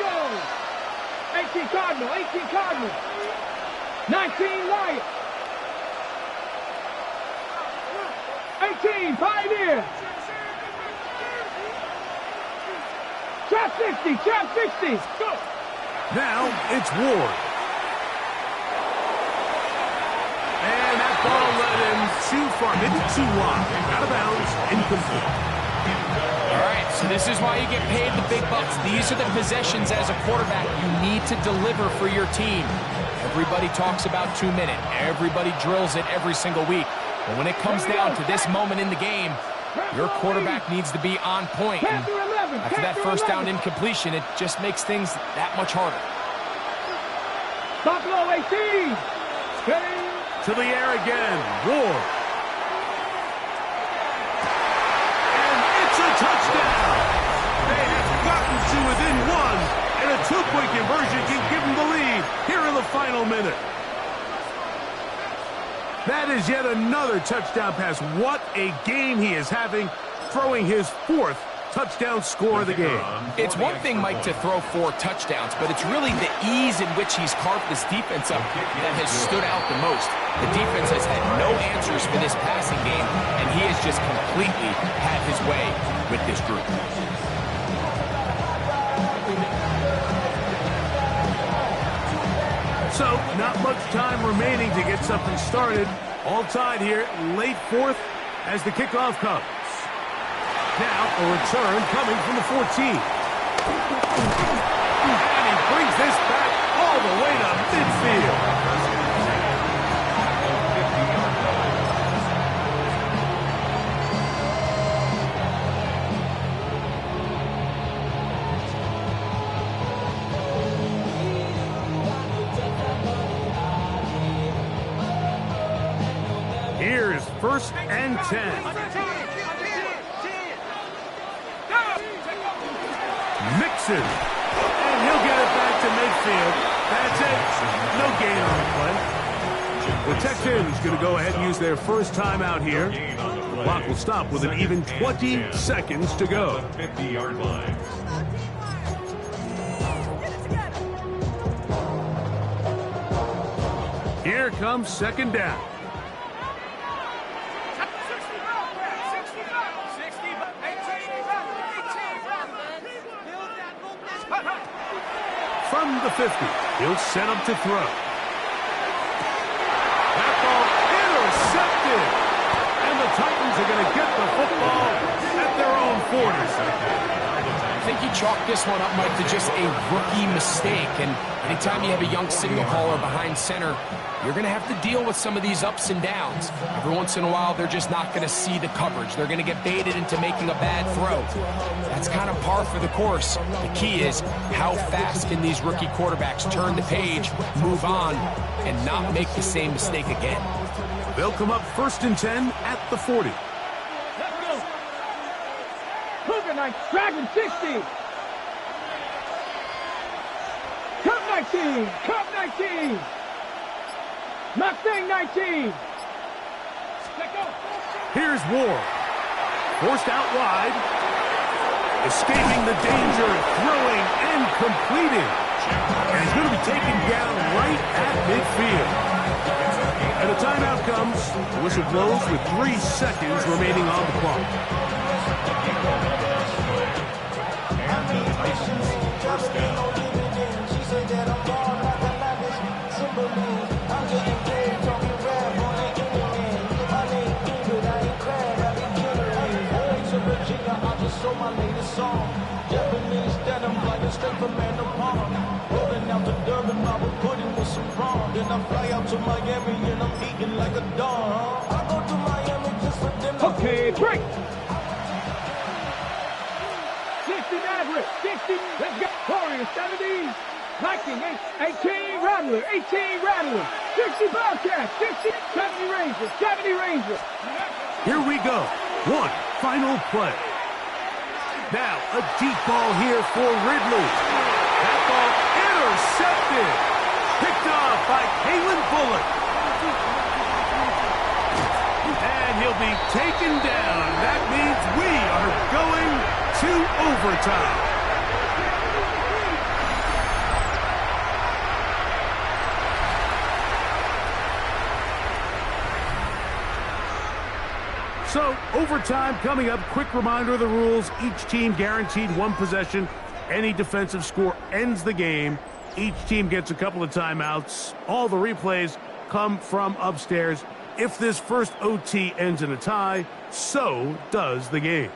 18 Cardinal. 19 Lions. 18 Pioneers. Trap 60. Go. Now it's Ward. And that ball led him too far, maybe too wide. Out of bounds, incomplete. All right, so this is why you get paid the big bucks. These are the possessions as a quarterback you need to deliver for your team. Everybody talks about 2 minute. Everybody drills it every single week. But when it comes down to this moment in the game, your quarterback needs to be on point. And after that first down incompletion, it just makes things that much harder. Buffalo 18. Ready? To the air again, Ward. And it's a touchdown. They have gotten to within one, and a two-point conversion can give them the lead here in the final minute. That is yet another touchdown pass. What a game he is having, throwing his fourth touchdown score of the game. It's one thing, Mike, to throw 4 touchdowns, but it's really the ease in which he's carved this defense up that has stood out the most. The defense has had no answers for this passing game, and he has just completely had his way with this group. So, not much time remaining to get something started. All tied here, late fourth as the kickoff comes. Now, a return coming from the 14. And he brings this back all the way to midfield. Here's first and 10. Mixon, and he'll get it back to midfield. That's it. No gain on the play. The Texans going to go ahead and use their first timeout here. The clock will stop with an even 20 seconds to go. 50-yard line. Here comes second down. From the 50, he'll set up to throw. That ball intercepted. And the Titans are going to get the football at their own 40. I think you chalk this one up, Mike, to just a rookie mistake. And anytime you have a young signal caller behind center, you're going to have to deal with some of these ups and downs. Every once in a while, they're just not going to see the coverage. They're going to get baited into making a bad throw. That's kind of par for the course. The key is how fast can these rookie quarterbacks turn the page, move on, and not make the same mistake again. They'll come up first and 10 at the 40. Dragon 60. Cup 19. Mustang 19. Here's Ward. Forced out wide. Escaping the danger, throwing and completing. And he's going to be taken down right at midfield. And a timeout comes. The whistle blows with 3 seconds remaining on the clock. And the Titans first down. Then I fly out to Miami and I'm eating like a dog. I go to Miami just for dinner. Okay, break. 60 Maverick, 60, let's go. Warrior, 70, Viking, 18 Rattler, 18 Rattler, 60 Bobcat, 60, 70 Ranger, 70 Ranger. Here we go. One final play. Now, a deep ball here for Ridley. That ball intercepted. Picked off by Kalen Bullock. And he'll be taken down. That means we are going to overtime. So, overtime coming up. Quick reminder of the rules. Each team guaranteed one possession. Any defensive score ends the game. Each team gets a couple of timeouts. All the replays come from upstairs. If this first OT ends in a tie, so does the game.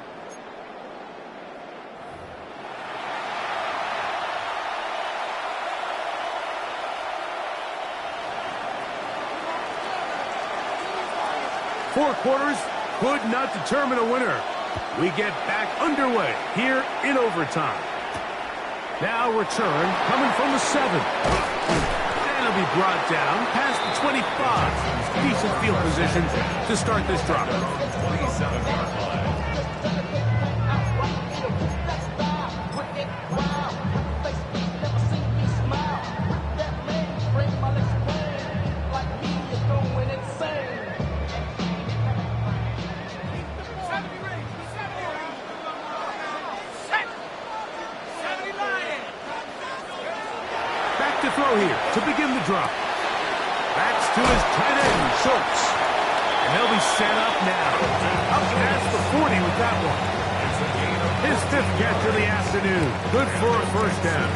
Four quarters could not determine a winner. We get back underway here in overtime. Now return coming from the 7. And it'll be brought down past the 25. Decent field position to start this drive. 27-yard line. To throw here to begin the drop. Backs to his tight end, Schultz. And they'll be set up now. Up past the 40 with that one. His 5th catch of the afternoon. Good for a first down.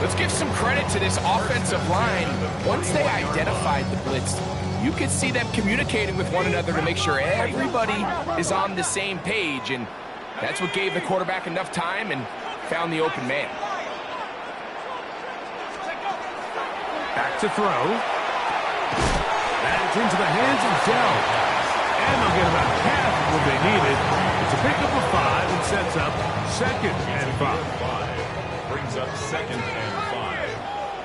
Let's give some credit to this offensive line. Once they identified the blitz, you could see them communicating with one another to make sure everybody is on the same page. And that's what gave the quarterback enough time and found the open man. Back to throw. And it's into the hands of Dell. And they'll get about half of what they needed. It's a pickup of 5 and sets up 2nd and 5. Brings up 2nd and 5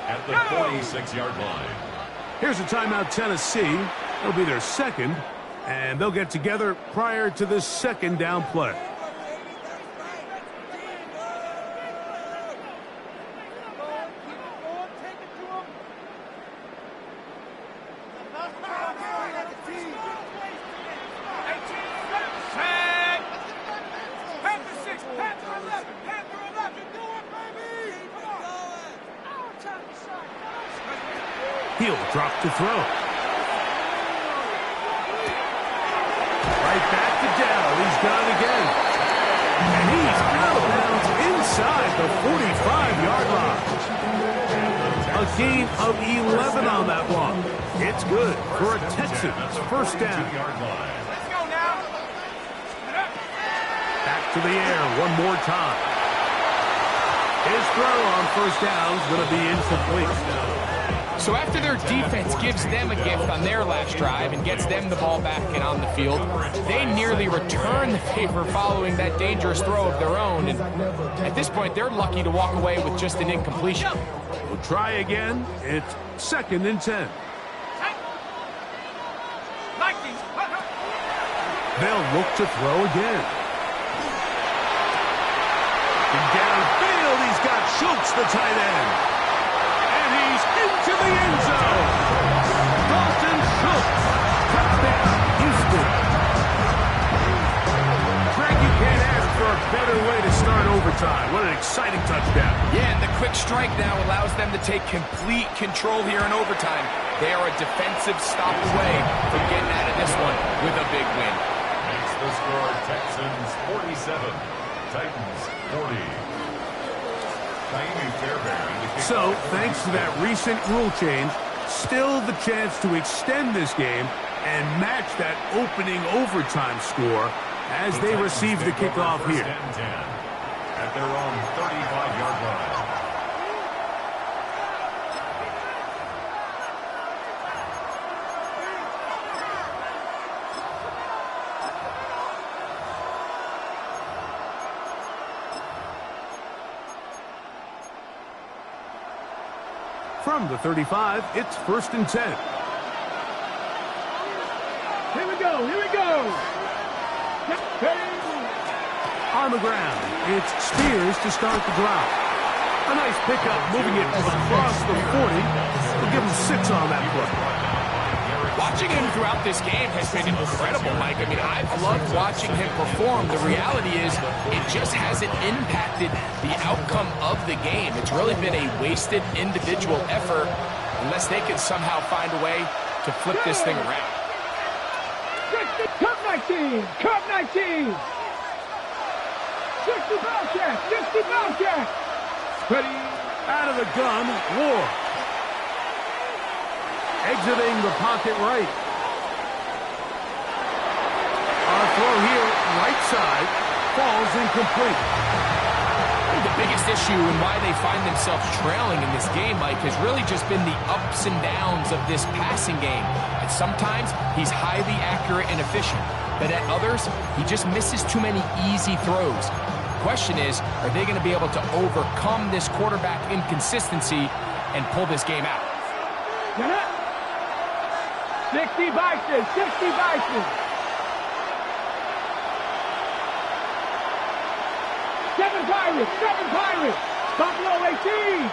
at the 46-yard line. Here's a timeout, Tennessee. It'll be their 2nd, and they'll get together prior to this 2nd down play. He'll drop to throw. Right back to Dell. He's got it again. And he's out of bounds inside the 45-yard line. A gain of 11 on that one. It's good for a Texans first down. Let's go now. Back to the air one more time. His throw on first down is going to be incomplete. So after their defense gives them a gift on their last drive and gets them the ball back and on the field, they nearly return the favor following that dangerous throw of their own. And at this point, they're lucky to walk away with just an incompletion. We'll try again. It's 2nd and 10. They'll look to throw again. And downfield, he's got Schultz, the tight end. He's into the end zone. Dalton Schultz. Touchdown, Houston. Frank, you can't ask for a better way to start overtime. What an exciting touchdown. Yeah, and the quick strike now allows them to take complete control here in overtime. They are a defensive stop away from getting out of this one with a big win. Makes the score Texans 47, Titans 40. So, thanks to that recent rule change, still the chance to extend this game and match that opening overtime score as they receive the kickoff here. At their own 35-yard line. From the 35, it's 1st and 10. Here we go, here we go. On the ground, it's Spears to start the drive. A nice pickup, moving it across the 40. We'll give him 6 on that play. Watching him throughout this game has been incredible, Mike. I mean, I've loved watching him perform. The reality is it just hasn't impacted the outcome of the game. It's really been a wasted individual effort unless they can somehow find a way to flip this thing around. Cup 19, Cup 19. 60 Bobcats, 60 Bobcats. Ready? Out of the gun, Ward. Exiting the pocket right. Our throw here, right side, falls incomplete. I think the biggest issue and why they find themselves trailing in this game, Mike, has really just been the ups and downs of this passing game. And sometimes he's highly accurate and efficient, but at others, he just misses too many easy throws. The question is, are they going to be able to overcome this quarterback inconsistency and pull this game out? 60 Bison, 60 Bison. 7 Pirates, 7 Pirates. Buffalo 18.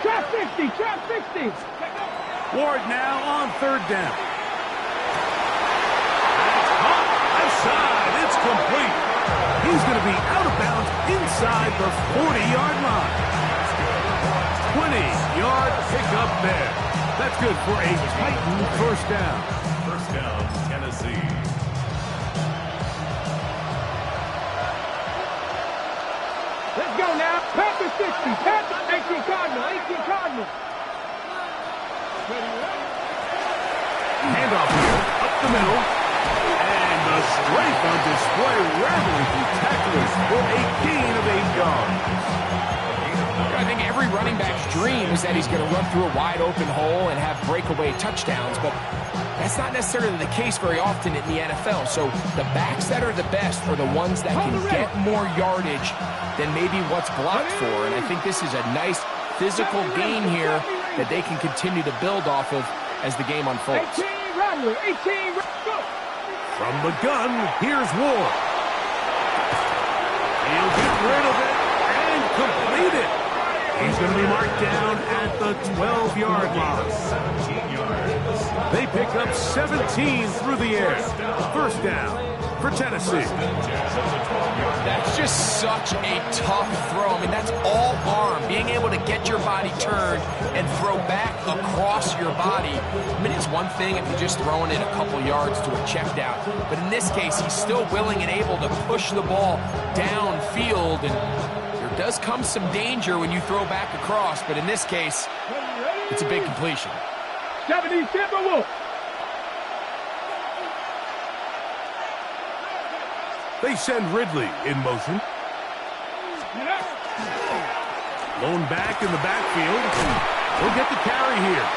Trap 60, trap 60. Ward now on 3rd down. Outside, it's complete. He's going to be out of bounds inside the 40-yard line. 20-yard pickup there. That's good for a Titan 1st down. 1st down, Tennessee. Let's go now. Panther 60, Panther 18 Cardinal, 18 Cardinal. Handoff here, up the middle. And the strength on display, rattling through tacklers for a gain of 8 yards. I think every running back's dream is that he's going to run through a wide open hole and have breakaway touchdowns, but that's not necessarily the case very often in the NFL. So the backs that are the best are the ones that can get more yardage than maybe what's blocked for. And I think this is a nice physical gain here that they can continue to build off of as the game unfolds. 18 Rattler, 18 go. From the gun, here's Ward. He'll get rid of it and complete it. He's going to be marked down at the 12-yard line. 17 yards. They pick up 17 through the air. 1st down for Tennessee. That's just such a tough throw. I mean, that's all arm. Being able to get your body turned and throw back across your body. I mean, it's one thing if you're just throwing it a couple yards to a check down. But in this case, he's still willing and able to push the ball downfield. And there does come some danger when you throw back across. But in this case, it's a big completion. 70 Timberwolves. They send Ridley in motion. Lone back in the backfield. He'll get the carry here.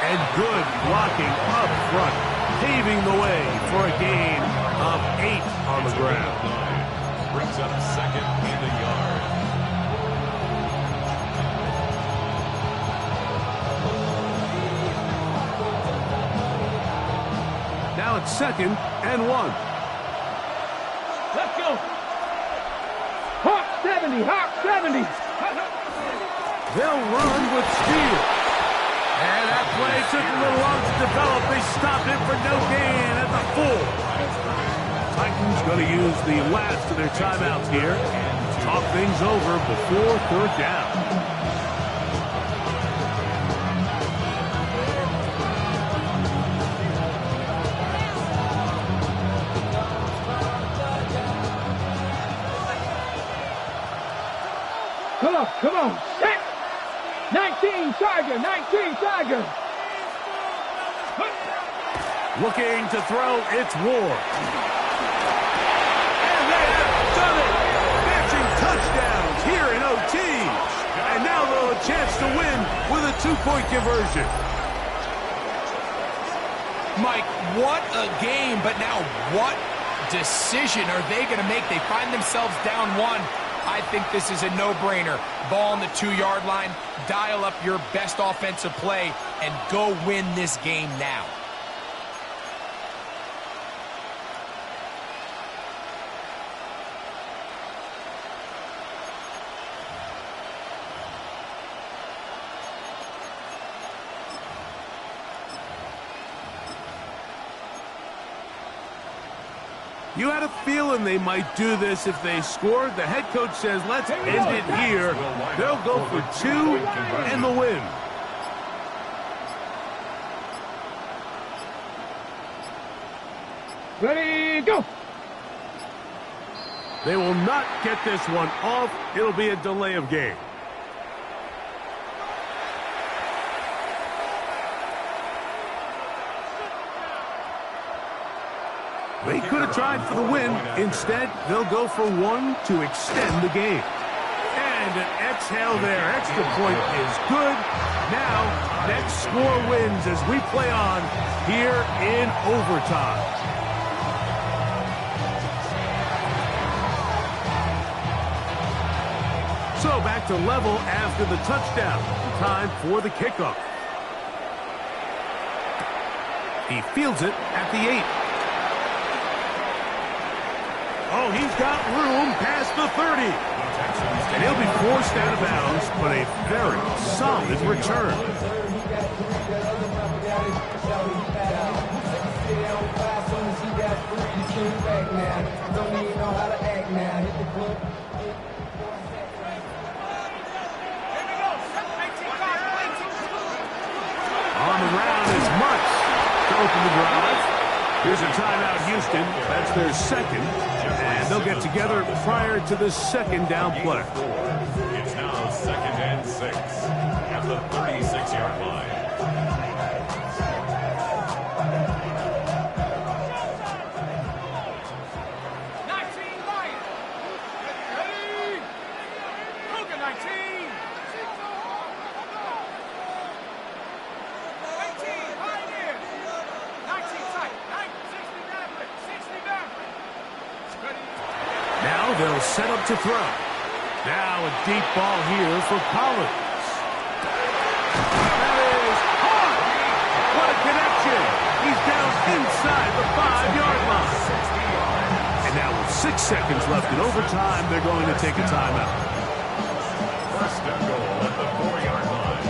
And good blocking up front, paving the way for a gain of 8 on the ground. Brings up 2nd and a yard. Now it's 2nd and 1. Let's go. Hawk 70, Hawk 70. They'll run with speed. And that play took a little long to develop. They stopped it for no gain at the 4. Titans going to use the last of their timeouts here. Talk things over before 3rd down. Come on, set. 19 Tiger, 19 Tiger. Looking to throw, it's Ward. And they have done it. Matching touchdowns here in OT. And now they'll have a chance to win with a 2-point conversion. Mike, what a game, but now what decision are they going to make? They find themselves down 1. I think this is a no-brainer. Ball on the 2-yard line, dial up your best offensive play, and go win this game now. You had a feeling they might do this if they scored. The head coach says, let's end it here. They'll go for 2 and the win. Ready, go! They will not get this one off. It'll be a delay of game. They could have tried for the win. Instead, they'll go for 1 to extend the game. And an exhale there. Extra point is good. Now, next score wins as we play on here in overtime. So back to level after the touchdown. Time for the kickoff. He fields it at the 8. Oh, he's got room past the 30. And he'll be forced out of bounds, but a very solid return. On the ground is Mutz to open the drive. Here's a timeout, Houston. That's their second. And they'll get together prior to the second down play. It's now 2nd and 6 at the 36-yard line. They'll set up to throw. Now a deep ball here for Collins. That is hard. What a connection. He's down inside the 5-yard line. And now with 6 seconds left in overtime, they're going to take a timeout. First and goal at the 4-yard line.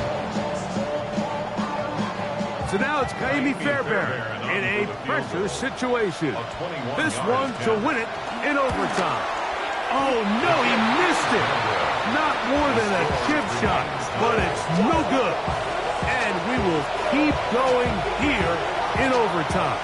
So now it's Kaimi Fairbairn in a pressure situation. This one to win it in overtime. Oh, no, he missed it. Not more than a chip shot, but it's no good. And we will keep going here in overtime.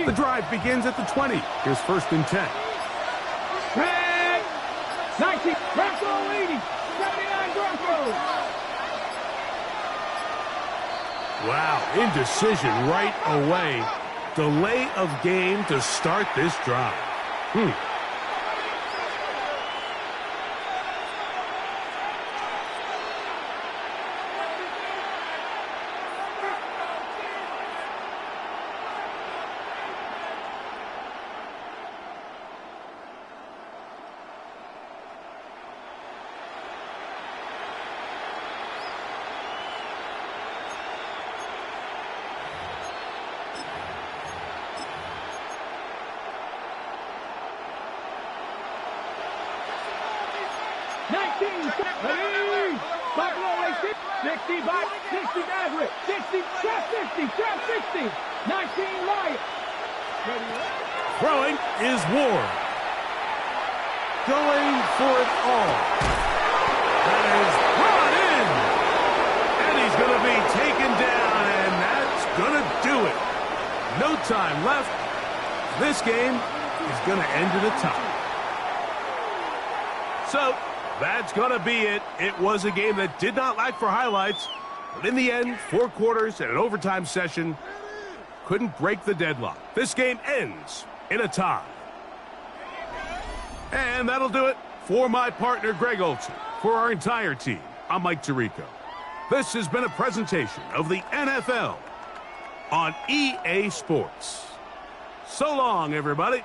The drive begins at the 20. Here's 1st and 10. Red, 19, Bronco 80, 79 Broncos. Wow, indecision right away. Delay of game to start this drive. Ready, Buffalo 65, 60 Maverick, 60, trap 60, trap 60, 19 Lions. Throwing is Ward. Going for it all. That is brought in. And he's going to be taken down, and that's going to do it. No time left. This game is going to end in a tie. So, that's going to be it. It was a game that did not lack for highlights, but in the end, 4 quarters and an overtime session couldn't break the deadlock. This game ends in a tie. And that'll do it for my partner, Greg Olson. For our entire team, I'm Mike Tirico. This has been a presentation of the NFL on EA Sports. So long, everybody.